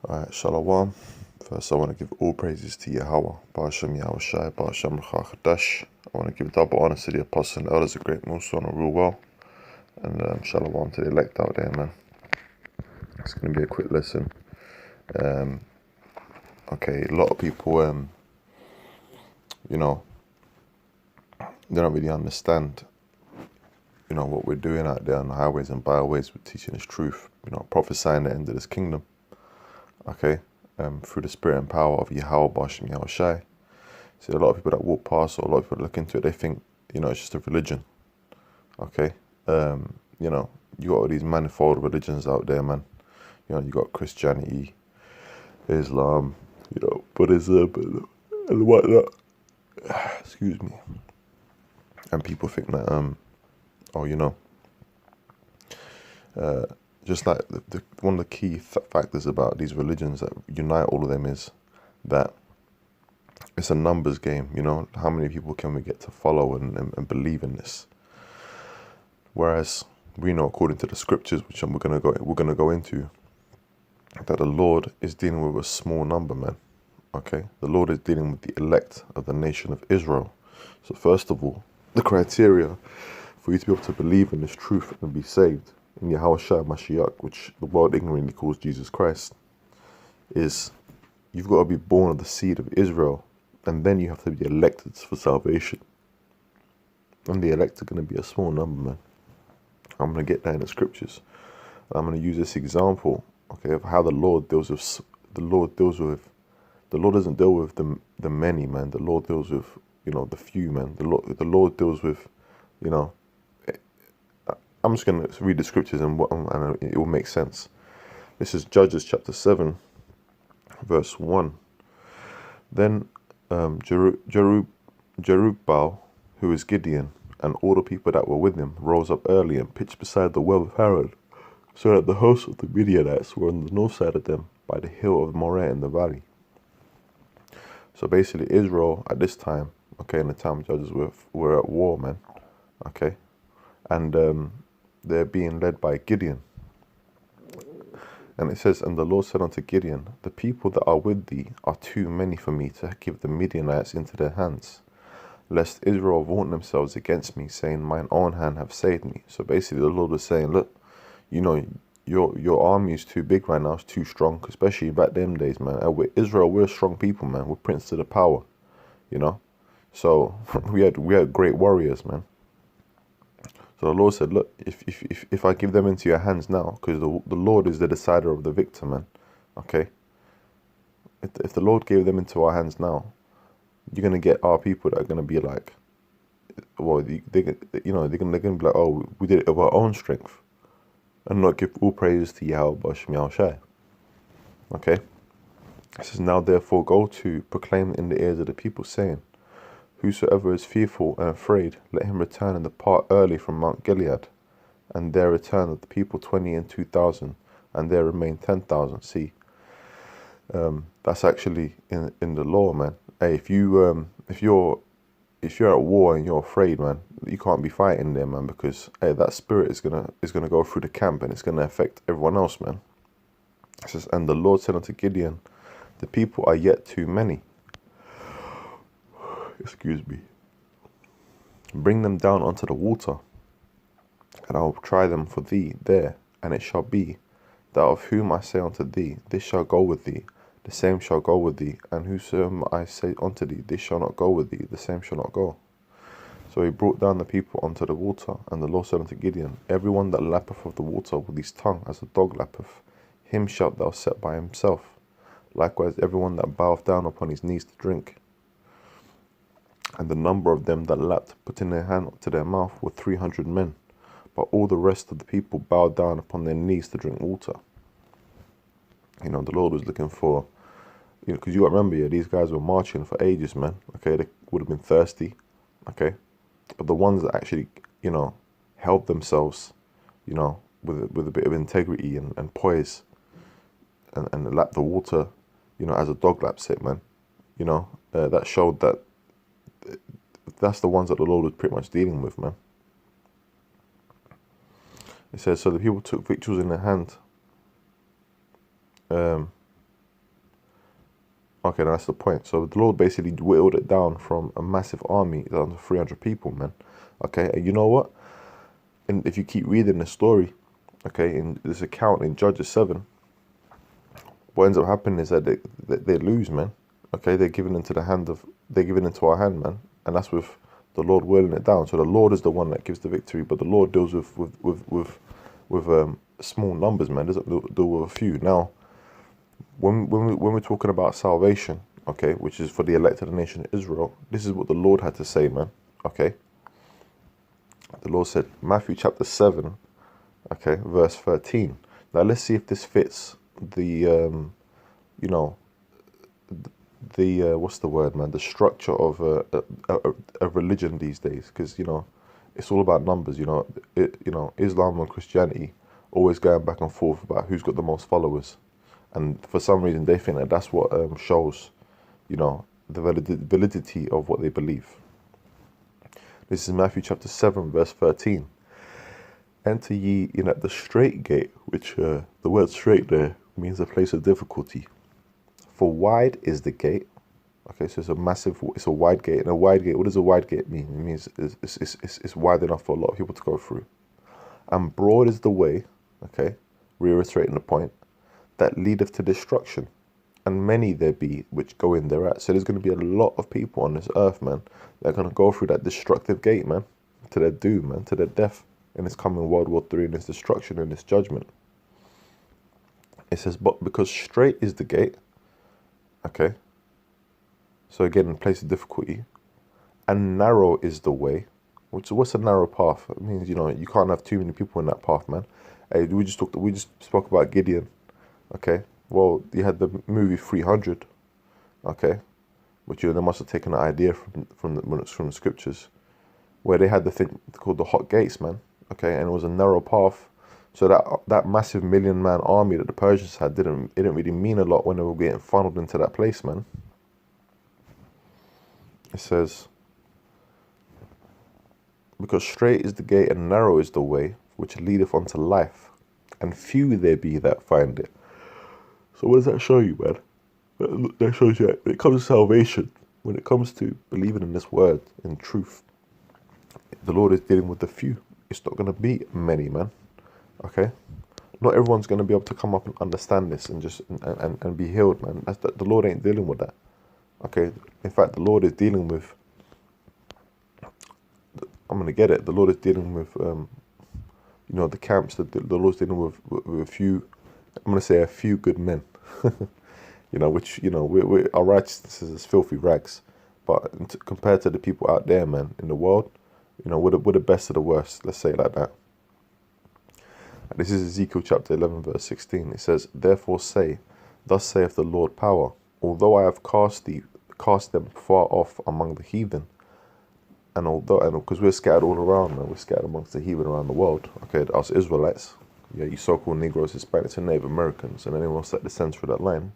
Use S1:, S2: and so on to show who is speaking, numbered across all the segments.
S1: Alright, Shalom. First, I want to give all praises to Yahweh, Ba'ashem Yahushai, Ba'ashem Chadash. I want to give double honor to the apostles and elders of GreatMillStone real well. And Shalom to the elect out there, man. It's going to be a quick lesson. Okay, a lot of people, they don't really understand, what we're doing out there on the highways and byways. We're teaching this truth, prophesying the end of this kingdom. Okay, through the spirit and power of Yahweh, Ba'ashem Yahushai. See, a lot of people that walk past, or a lot of people that look into it, they think, it's just a religion. Okay, you got all these manifold religions out there, man. You got Christianity, Islam, Buddhism, and whatnot. Excuse me. And people think that, just like one of the key factors about these religions that unite all of them is that it's a numbers game. How many people can we get to follow and believe in this? Whereas we know, according to the scriptures, which we're gonna go into, that the Lord is dealing with a small number, man. Okay, the Lord is dealing with the elect of the nation of Israel. So first of all, the criteria for you to be able to believe in this truth and be saved in Yahushua Mashiach, which the world ignorantly calls Jesus Christ, is you've got to be born of the seed of Israel, and then you have to be elected for salvation. And the elect are going to be a small number, man. I'm going to get that in the scriptures. I'm going to use this example, okay, of how the Lord deals with. The Lord doesn't deal with the many, man. The Lord deals with the few, man. The Lord deals with I'm just going to read the scriptures and it will make sense. This is Judges chapter 7, verse 1. Then Jerubbaal, who is Gideon, and all the people that were with him rose up early and pitched beside the well of Haran, so that the hosts of the Midianites were on the north side of them by the hill of Moreh in the valley. So basically Israel at this time, okay, in the time of Judges, were at war, man. Okay. And they're being led by Gideon. And it says, and the Lord said unto Gideon, the people that are with thee are too many for me to give the Midianites into their hands, lest Israel vaunt themselves against me, saying, mine own hand have saved me. So basically the Lord was saying, look, your army is too big right now, it's too strong, especially back them days, man. Israel, we're strong people, man. We're prince to the power, So we had great warriors, man. So the Lord said, look, if I give them into your hands now, because the Lord is the decider of the victor, man, okay? If the Lord gave them into our hands now, you're going to get our people that are going to be like, well, they're going to be like, oh, we did it of our own strength, and not give all praises to Yahweh, Ba'ashem Yahushai. Okay? It says, now therefore go to proclaim in the ears of the people, saying, whosoever is fearful and afraid, let him return and depart early from Mount Gilead. And there return of the people 20 and 2,000, and there remain 10,000. See, that's actually in the law, man. Hey, if you're at war and you're afraid, man, you can't be fighting there, man, because hey, that spirit is gonna go through the camp and it's gonna affect everyone else, man. It says, and the Lord said unto Gideon, the people are yet too many. Excuse me. Bring them down unto the water, and I will try them for thee there. And it shall be, that of whom I say unto thee, this shall go with thee, the same shall go with thee. And whosoever I say unto thee, this shall not go with thee, the same shall not go. So he brought down the people unto the water, and the Lord said unto Gideon, every one that lappeth of the water with his tongue as a dog lappeth, him shalt thou set by himself. Likewise every one that boweth down upon his knees to drink. And the number of them that lapped, putting their hand to their mouth, were 300 men. But all the rest of the people bowed down upon their knees to drink water. The Lord was looking for, because you got to remember, these guys were marching for ages, man. Okay, they would have been thirsty. Okay, but the ones that actually, held themselves, with a bit of integrity and poise, and lapped the water, as a dog laps it, man. That showed that. That's the ones that the Lord was pretty much dealing with, man. It says, so the people took victuals in their hand, Okay, that's the point. So the Lord basically whittled it down from a massive army down to 300 people, man. Okay, and you know what? And if you keep reading the story, okay, in this account in Judges 7, what ends up happening is that they lose, man. Okay, they're given into our hand, man. And that's with the Lord whittling it down. So the Lord is the one that gives the victory, but the Lord deals with small numbers, man. Doesn't deal with a few. Now, when we're talking about salvation, okay, which is for the elected nation of Israel, this is what the Lord had to say, man. Okay, the Lord said, Matthew chapter 7, okay, verse 13. Now let's see if this fits the what's the word, man? The structure of a religion these days, because it's all about numbers. Islam and Christianity always going back and forth about who's got the most followers, and for some reason they think that that's what shows, the validity of what they believe. This is Matthew chapter 7, verse 13. Enter ye in at the straight gate, which the word straight there means a place of difficulty. For wide is the gate. Okay, so it's a wide gate. And a wide gate, what does a wide gate mean? It means it's wide enough for a lot of people to go through. And broad is the way, okay, reiterating the point, that leadeth to destruction. And many there be which go in thereat. So there's going to be a lot of people on this earth, man, that are going to go through that destructive gate, man, to their doom, man, to their death in this coming World War III, in this destruction, in this judgment. It says, but because straight is the gate, okay, so again, in place of difficulty, and narrow is the way. What's a narrow path? It means, you can't have too many people in that path, man. Hey, we just spoke about Gideon, okay. Well, you had the movie 300, okay, which they must have taken an idea from the scriptures, where they had the thing called the hot gates, man, okay, and it was a narrow path. So that massive 1 million man army that the Persians had didn't really mean a lot when they were getting funneled into that place, man. It says, because straight is the gate and narrow is the way which leadeth unto life, and few there be that find it. So what does that show you, man? That shows you that when it comes to salvation, when it comes to believing in this word, in truth, the Lord is dealing with the few. It's not going to be many, man. Okay, not everyone's going to be able to come up and understand this and just and be healed, man. The Lord ain't dealing with that. Okay, in fact, the Lord is dealing with. I'm going to get it. The Lord is dealing with, the camps. The Lord's dealing with a few. I'm going to say a few good men. Which our righteousness is filthy rags, but compared to the people out there, man, in the world, we're the best of the worst. Let's say it like that. This is Ezekiel chapter 11, verse 16. It says, therefore say, thus saith the Lord power, although I have cast them far off among the heathen, and because we're scattered all around, man, we're scattered amongst the heathen around the world, okay, us Israelites, you so-called Negroes, Hispanics, and Native Americans, and anyone else that descends through that line.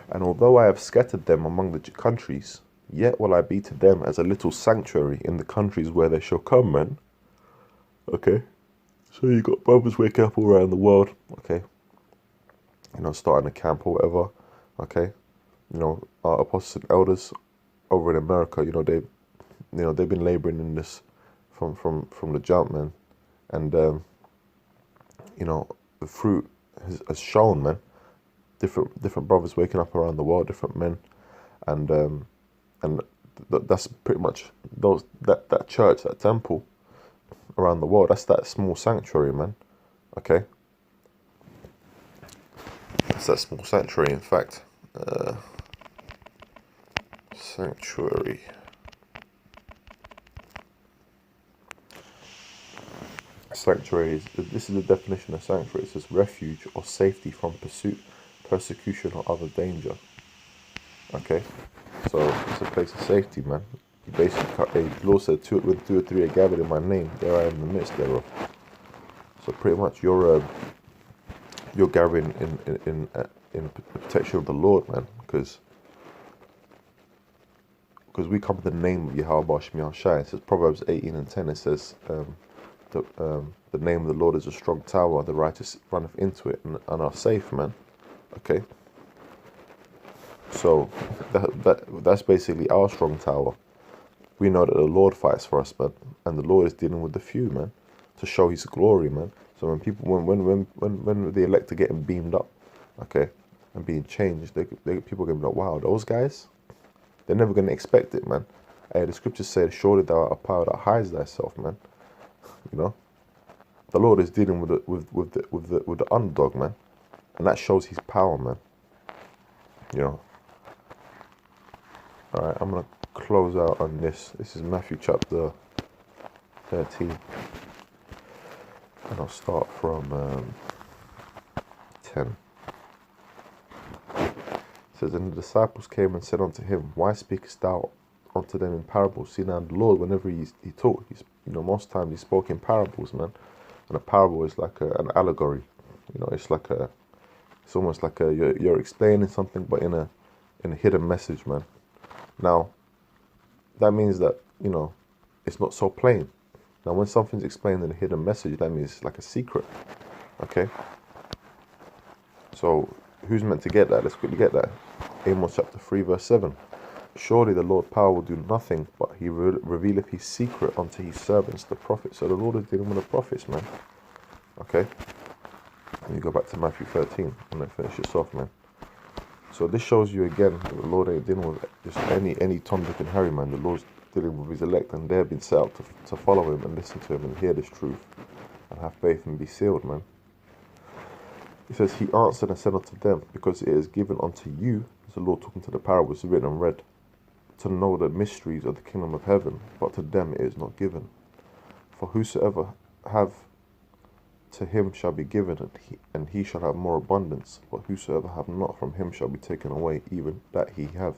S1: And although I have scattered them among the countries, yet will I be to them as a little sanctuary in the countries where they shall come, man. Okay? So you got brothers waking up all around the world, okay? Starting a camp or whatever, okay? Our apostles and elders over in America, they've been laboring in this from the jump, man. And the fruit has shown, man. Different brothers waking up around the world, different men, and that's pretty much that church, that temple around the world. That's that small sanctuary, man. Okay, that's that small sanctuary. In fact, sanctuary. Sanctuary this is the definition of sanctuary. It says refuge or safety from pursuit, persecution, or other danger. Okay, so it's a place of safety, man. You basically, the Lord said, when 2 or 3 are gathered in my name, there I am in the midst thereof. So pretty much you're gathering in the protection of the Lord, man, because we come in the name of Yahweh Shemi Shai. It says Proverbs 18:10. It says the name of the Lord is a strong tower, the righteous runneth into it and are safe, man. Okay. So that's basically our strong tower. We know that the Lord fights for us, man, and the Lord is dealing with the few, man, to show His glory, man. So when people, when the elect are getting beamed up, okay, and being changed, people are gonna be like, wow, those guys, they're never gonna expect it, man. Hey, the scriptures say, surely thou art a power that hides thyself, man. You know, the Lord is dealing with the underdog, man, and that shows His power, man. You know. All right, I'm gonna close out on this. This is Matthew chapter 13, and I'll start from 10. It says, and the disciples came and said unto him, why speakest thou unto them in parables? See, now the Lord, whenever he taught, most times he spoke in parables, man. And a parable is like an allegory. It's almost like you're explaining something, but in a hidden message, man. Now, that means that, it's not so plain. Now, when something's explained in a hidden message, that means it's like a secret. Okay? So, who's meant to get that? Let's quickly get that. Amos chapter 3, verse 7. Surely the Lord's power will do nothing, but He revealeth His secret unto His servants, the prophets. So the Lord is dealing with the prophets, man. Okay? And you go back to Matthew 13, and then finish this off, man. So this shows you again that the Lord ain't dealing with just any Tom, Dick and Harry, man. The Lord's dealing with His elect, and they've been set out to follow Him and listen to Him and hear this truth and have faith and be sealed, man. He says, He answered and said unto them, because it is given unto you, as the Lord talking to the parables written and read, to know the mysteries of the kingdom of heaven, but to them it is not given. For whosoever have, to him shall be given, and he shall have more abundance. But whosoever have not, from him shall be taken away, even that he have.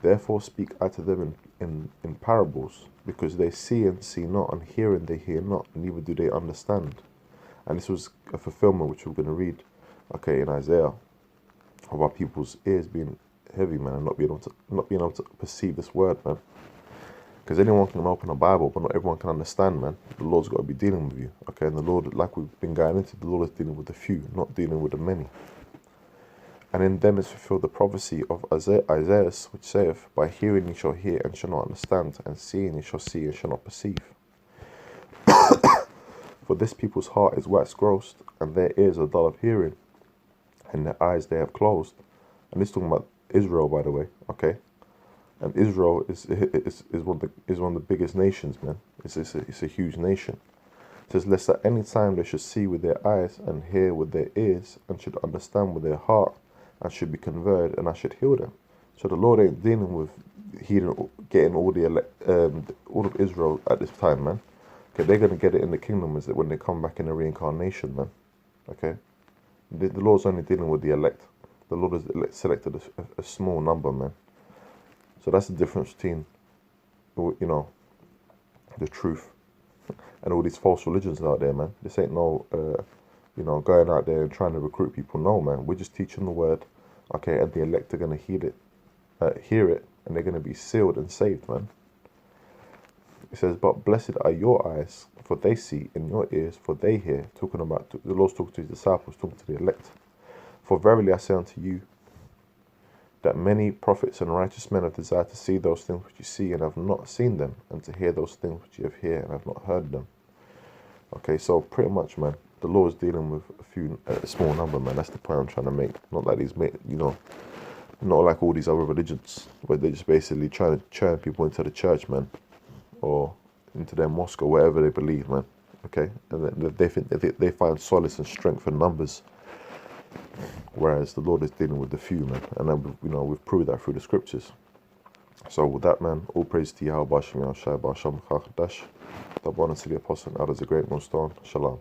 S1: Therefore speak I to them in parables, because they see and see not, and hear and they hear not, neither do they understand. And this was a fulfillment which we're going to read, okay, in Isaiah, of our people's ears being heavy, man, and not being able to perceive this word, man. Because anyone can open a Bible, but not everyone can understand, man. The Lord's got to be dealing with you, okay? And the Lord, like we've been going into, the Lord is dealing with the few, not dealing with the many. And in them is fulfilled the prophecy of Isaiah, which saith, by hearing ye shall hear and shall not understand, and seeing ye shall see and shall not perceive. For this people's heart is waxed gross, and their ears are dull of hearing, and their eyes they have closed. And this is talking about Israel, by the way, okay? And Israel is one of the biggest nations, man. It's a huge nation. It says, lest at any time they should see with their eyes and hear with their ears and should understand with their heart and should be converted, and I should heal them. So the Lord ain't dealing with getting all of Israel at this time, man. Okay, they're gonna get it in the kingdom is that when they come back in the reincarnation, man. Okay, the Lord's only dealing with the elect. The Lord has selected a small number, man. So that's the difference between, the truth and all these false religions out there, man. This ain't no, going out there and trying to recruit people. No, man. We're just teaching the word, okay, and the elect are going to hear it, and they're going to be sealed and saved, man. It says, but blessed are your eyes, for they see, and your ears, for they hear. Talking about, the Lord's talking to His disciples, talking to the elect. For verily I say unto you, that many prophets and righteous men have desired to see those things which you see and have not seen them, and to hear those things which you have heard and have not heard them. Okay, so pretty much, man, the Lord is dealing with a small number, man. That's the point I'm trying to make. Not like not like all these other religions, where they're just basically trying to churn people into the church, man, or into their mosque or whatever they believe, man. Okay, and they find solace and strength in numbers. Whereas the Lord is dealing with the few, man, and then we've proved that through the scriptures. So with that, man, all praise to Yahweh, Basham Yahshai, Basham Chachadash, the abundance of the apostle and others, a GreatMillStone. Shalom.